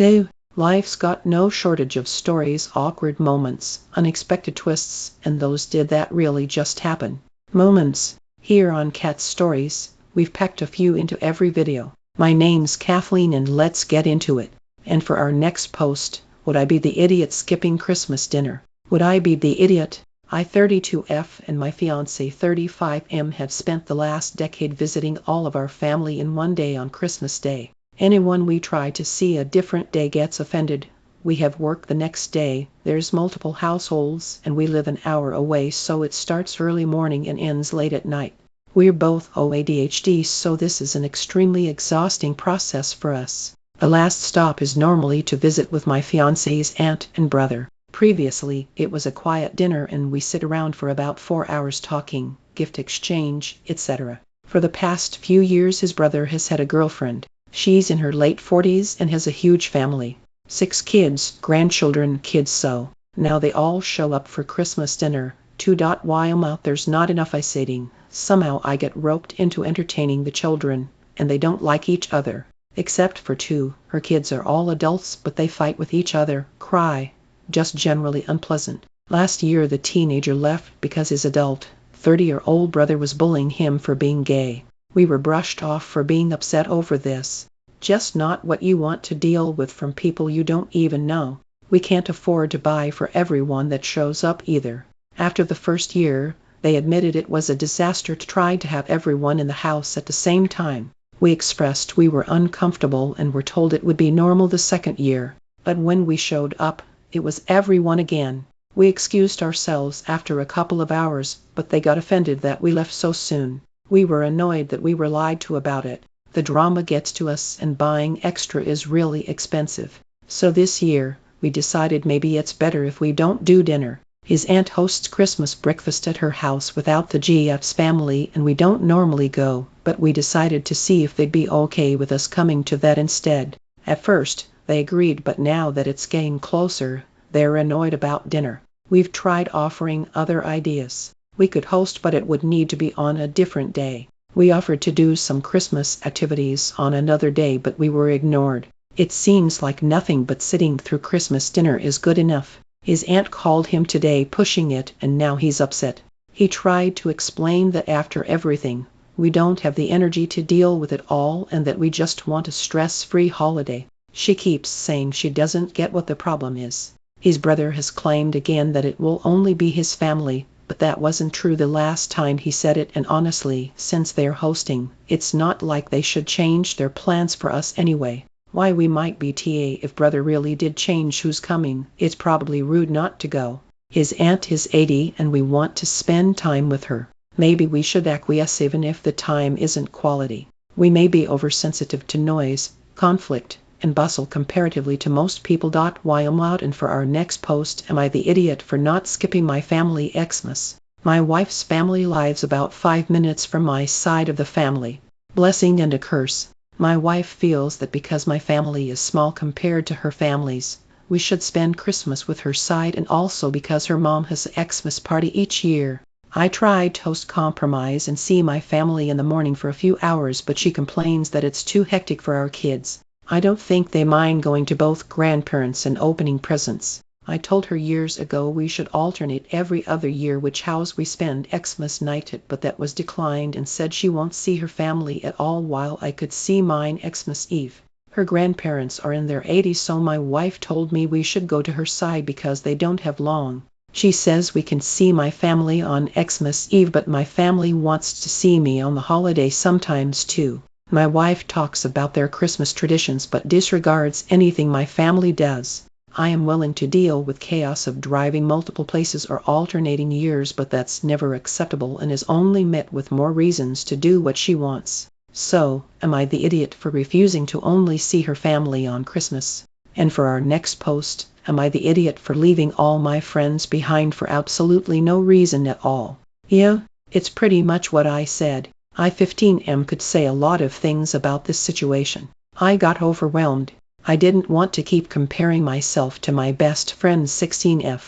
Hey, life's got no shortage of stories, awkward moments, unexpected twists, and those did that really just happen moments. Here on Cat Stories, we've packed a few into every video. My name's Kathleen and let's get into it. And for our next post, would I be the idiot skipping Christmas dinner? Would I be the idiot? I 32F and my fiancé 35M have spent the last decade visiting all of our family in one day on Christmas Day. Anyone we try to see a different day gets offended. We have work the next day, there's multiple households, and we live an hour away, so it starts early morning and ends late at night. We're both ADHD, so this is an extremely exhausting process for us. The last stop is normally to visit with my fiancé's aunt and brother. Previously, it was a quiet dinner and we sit around for about 4 hours talking, gift exchange, etc. For the past few years his brother has had a girlfriend. She's in her late 40s and has a huge family. 6 kids, grandchildren, kids, so now they all show up for Christmas dinner. While there's not enough ice-eating, somehow I get roped into entertaining the children, and they don't like each other. Except for 2, her kids are all adults but they fight with each other, cry, just generally unpleasant. Last year the teenager left because his adult, 30-year-old brother was bullying him for being gay. We were brushed off for being upset over this. Just not what you want to deal with from people you don't even know. We can't afford to buy for everyone that shows up either. After the first year, they admitted it was a disaster to try to have everyone in the house at the same time. We expressed we were uncomfortable and were told it would be normal the second year. But when we showed up, it was everyone again. We excused ourselves after a couple of hours, but they got offended that we left so soon. We were annoyed that we were lied to about it. The drama gets to us and buying extra is really expensive. So this year, we decided maybe it's better if we don't do dinner. His aunt hosts Christmas breakfast at her house without the GF's family and we don't normally go, but we decided to see if they'd be okay with us coming to that instead. At first, they agreed, but now that it's getting closer, they're annoyed about dinner. We've tried offering other ideas. We could host, but it would need to be on a different day. We offered to do some Christmas activities on another day, but we were ignored. It seems like nothing but sitting through Christmas dinner is good enough. His aunt called him today pushing it and now he's upset. He tried to explain that after everything, we don't have the energy to deal with it all and that we just want a stress-free holiday. She keeps saying she doesn't get what the problem is. His brother has claimed again that it will only be his family, but that wasn't true the last time he said it, and honestly, since they're hosting, it's not like they should change their plans for us anyway. Why, we might be TA if brother really did change who's coming. It's probably rude not to go. His aunt is 80 and we want to spend time with her. Maybe we should acquiesce even if the time isn't quality. We may be oversensitive to noise, conflict, and bustle comparatively to most people. And for our next post, am I the idiot for not skipping my family Xmas? My wife's family lives about 5 minutes from my side of the family. Blessing and a curse. My wife feels that because my family is small compared to her family's, we should spend Christmas with her side, and also because her mom has an Xmas party each year. I tried to host compromise and see my family in the morning for a few hours, but she complains that it's too hectic for our kids. I don't think they mind going to both grandparents and opening presents. I told her years ago we should alternate every other year which house we spend Xmas night at, but that was declined and said she won't see her family at all while I could see mine Xmas Eve. Her grandparents are in their 80s, so my wife told me we should go to her side because they don't have long. She says we can see my family on Xmas Eve, but my family wants to see me on the holiday sometimes too. My wife talks about their Christmas traditions but disregards anything my family does. I am willing to deal with chaos of driving multiple places or alternating years, but that's never acceptable and is only met with more reasons to do what she wants. So, am I the idiot for refusing to only see her family on Christmas? And for our next post, am I the idiot for leaving all my friends behind for absolutely no reason at all? Yeah, it's pretty much what I said. I 15M could say a lot of things about this situation. I got overwhelmed. I didn't want to keep comparing myself to my best friend 16F,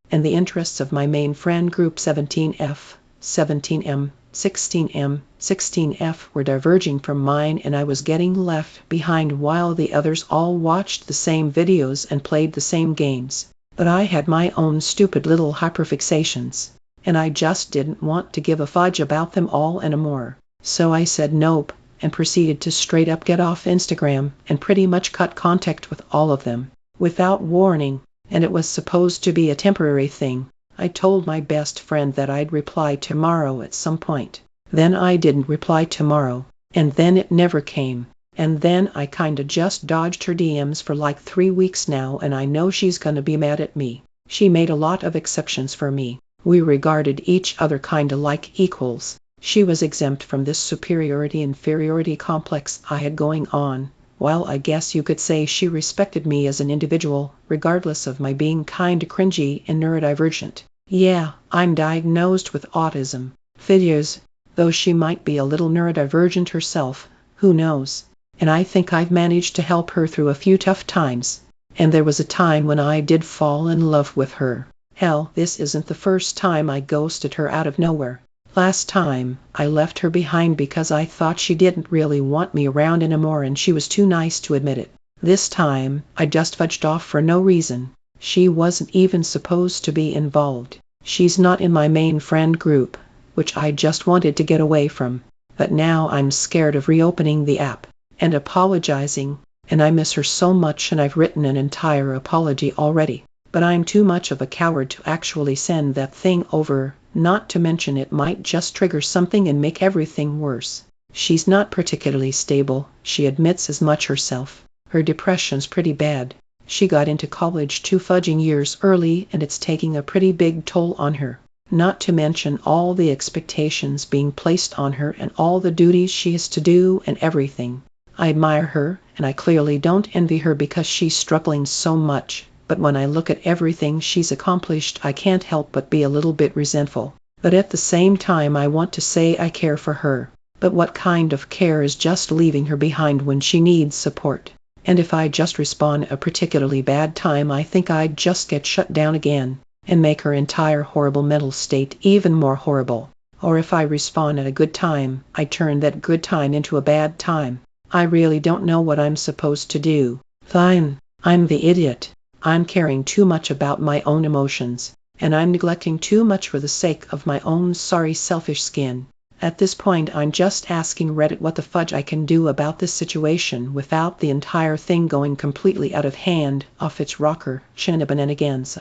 and the interests of my main friend group 17F, 17M, 16M, 16F were diverging from mine and I was getting left behind while the others all watched the same videos and played the same games. But I had my own stupid little hyperfixations, and I just didn't want to give a fudge about them all anymore. So I said nope, and proceeded to straight up get off Instagram and pretty much cut contact with all of them, without warning, and it was supposed to be a temporary thing. I told my best friend that I'd reply tomorrow at some point. Then I didn't reply tomorrow, and then it never came. And then I kinda just dodged her DMs for like 3 weeks now, and I know she's gonna be mad at me. She made a lot of exceptions for me. We regarded each other kinda like equals. She was exempt from this superiority-inferiority complex I had going on. Well, I guess you could say she respected me as an individual, regardless of my being kinda cringy and neurodivergent. Yeah, I'm diagnosed with autism. Figures, though she might be a little neurodivergent herself, who knows? And I think I've managed to help her through a few tough times. And there was a time when I did fall in love with her. Hell, this isn't the first time I ghosted her out of nowhere. Last time, I left her behind because I thought she didn't really want me around anymore and she was too nice to admit it. This time, I just fudged off for no reason. She wasn't even supposed to be involved. She's not in my main friend group, which I just wanted to get away from. But now I'm scared of reopening the app and apologizing, and I miss her so much and I've written an entire apology already. But I'm too much of a coward to actually send that thing over, not to mention it might just trigger something and make everything worse. She's not particularly stable, she admits as much herself. Her depression's pretty bad. She got into college 2 fudging years early and it's taking a pretty big toll on her. Not to mention all the expectations being placed on her and all the duties she has to do and everything. I admire her, and I clearly don't envy her because she's struggling so much. But when I look at everything she's accomplished, I can't help but be a little bit resentful. But at the same time I want to say I care for her. But what kind of care is just leaving her behind when she needs support? And if I just respond a particularly bad time, I think I'd just get shut down again, and make her entire horrible mental state even more horrible. Or if I respond at a good time, I turn that good time into a bad time. I really don't know what I'm supposed to do. Fine, I'm the idiot. I'm caring too much about my own emotions, and I'm neglecting too much for the sake of my own sorry selfish skin. At this point I'm just asking Reddit what the fudge I can do about this situation without the entire thing going completely out of hand, off its rocker shenanigans.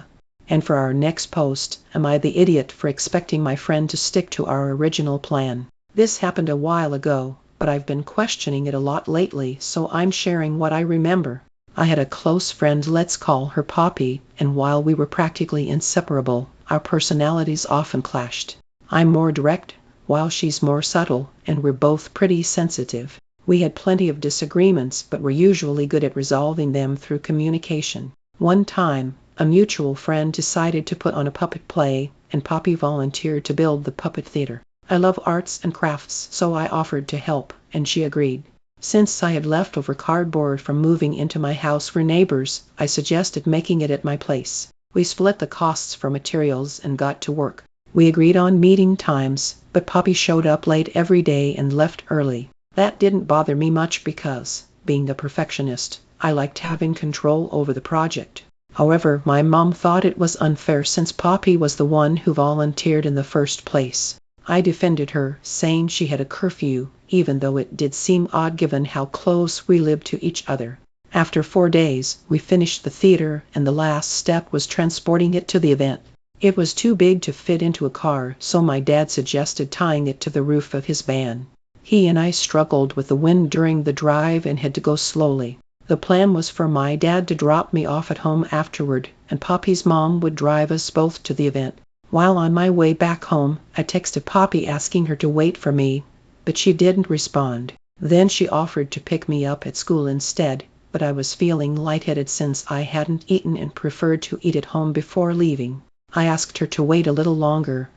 And for our next post, am I the idiot for expecting my friend to stick to our original plan? This happened a while ago, but I've been questioning it a lot lately, so I'm sharing what I remember. I had a close friend, let's call her Poppy, and while we were practically inseparable, our personalities often clashed. I'm more direct, while she's more subtle, and we're both pretty sensitive. We had plenty of disagreements, but were usually good at resolving them through communication. One time, a mutual friend decided to put on a puppet play, and Poppy volunteered to build the puppet theater. I love arts and crafts, so I offered to help, and she agreed. Since I had leftover cardboard from moving into my house for neighbors, I suggested making it at my place. We split the costs for materials and got to work. We agreed on meeting times, but Poppy showed up late every day and left early. That didn't bother me much because, being a perfectionist, I liked having control over the project. However, my mom thought it was unfair since Poppy was the one who volunteered in the first place. I defended her, saying she had a curfew, even though it did seem odd given how close we lived to each other. After 4 days, we finished the theater, and the last step was transporting it to the event. It was too big to fit into a car, so my dad suggested tying it to the roof of his van. He and I struggled with the wind during the drive and had to go slowly. The plan was for my dad to drop me off at home afterward, and Poppy's mom would drive us both to the event. While on my way back home, I texted Poppy asking her to wait for me, but she didn't respond. Then she offered to pick me up at school instead, but I was feeling lightheaded since I hadn't eaten and preferred to eat at home before leaving. I asked her to wait a little longer,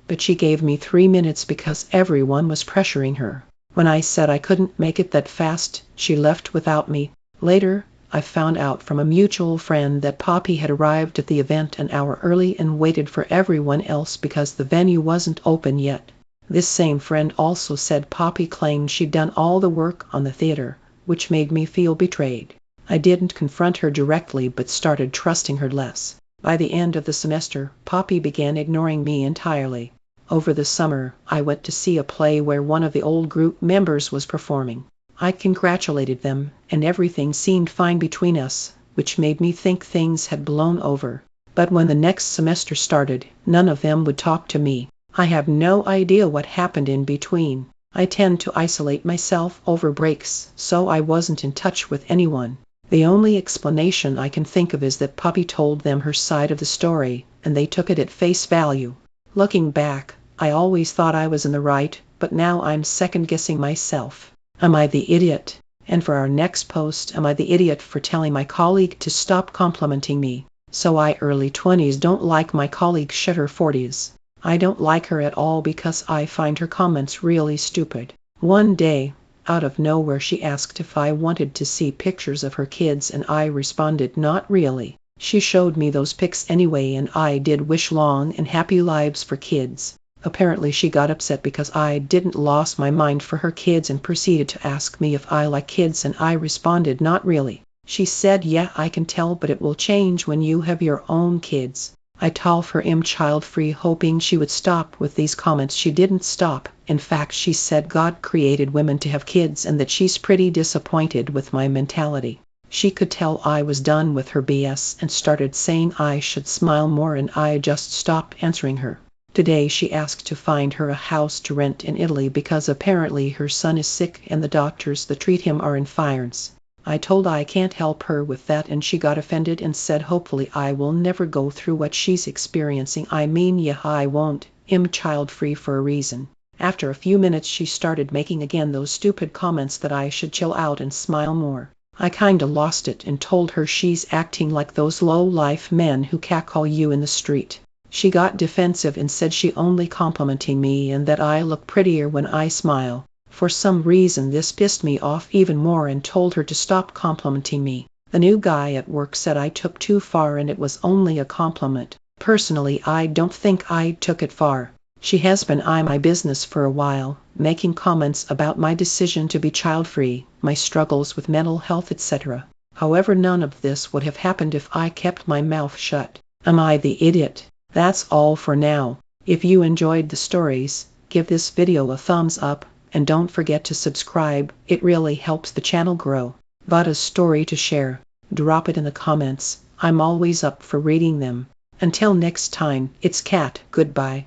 but she gave me 3 minutes because everyone was pressuring her. When I said I couldn't make it that fast, she left without me. Later, I found out from a mutual friend that Poppy had arrived at the event an hour early and waited for everyone else because the venue wasn't open yet. This same friend also said Poppy claimed she'd done all the work on the theater, which made me feel betrayed. I didn't confront her directly but started trusting her less. By the end of the semester, Poppy began ignoring me entirely. Over the summer, I went to see a play where one of the old group members was performing. I congratulated them, and everything seemed fine between us, which made me think things had blown over. But when the next semester started, none of them would talk to me. I have no idea what happened in between. I tend to isolate myself over breaks, so I wasn't in touch with anyone. The only explanation I can think of is that Poppy told them her side of the story, and they took it at face value. Looking back, I always thought I was in the right, but now I'm second-guessing myself. Am I the idiot? And for our next post, am I the idiot for telling my colleague to stop complimenting me? So I early 20s don't like my colleague shit her 40s. I don't like her at all because I find her comments really stupid. One day, out of nowhere, she asked if I wanted to see pictures of her kids, and I responded not really. She showed me those pics anyway, and I did wish long and happy lives for kids. Apparently she got upset because I didn't lost my mind for her kids and proceeded to ask me if I like kids, and I responded not really. She said, yeah, I can tell, but it will change when you have your own kids. I told her I'm child-free, hoping she would stop with these comments. She didn't stop. In fact, she said God created women to have kids and that she's pretty disappointed with my mentality. She could tell I was done with her BS and started saying I should smile more, and I just stopped answering her. Today she asked to find her a house to rent in Italy because apparently her son is sick and the doctors that treat him are in France. I told I can't help her with that, and she got offended and said hopefully I will never go through what she's experiencing. I mean, yeah, I won't. I'm child-free for a reason. After a few minutes she started making again those stupid comments that I should chill out and smile more. I kinda lost it and told her she's acting like those low-life men who catcall you in the street. She got defensive and said she only complimenting me and that I look prettier when I smile. For some reason this pissed me off even more and told her to stop complimenting me. The new guy at work said I took too far and it was only a compliment. Personally, I don't think I took it far. She has been in my business for a while, making comments about my decision to be child-free, my struggles with mental health, etc. However, none of this would have happened if I kept my mouth shut. Am I the idiot? That's all for now. If you enjoyed the stories, give this video a thumbs up, and don't forget to subscribe. It really helps the channel grow. Got a story to share? Drop it in the comments. I'm always up for reading them. Until next time, it's Kat. Goodbye.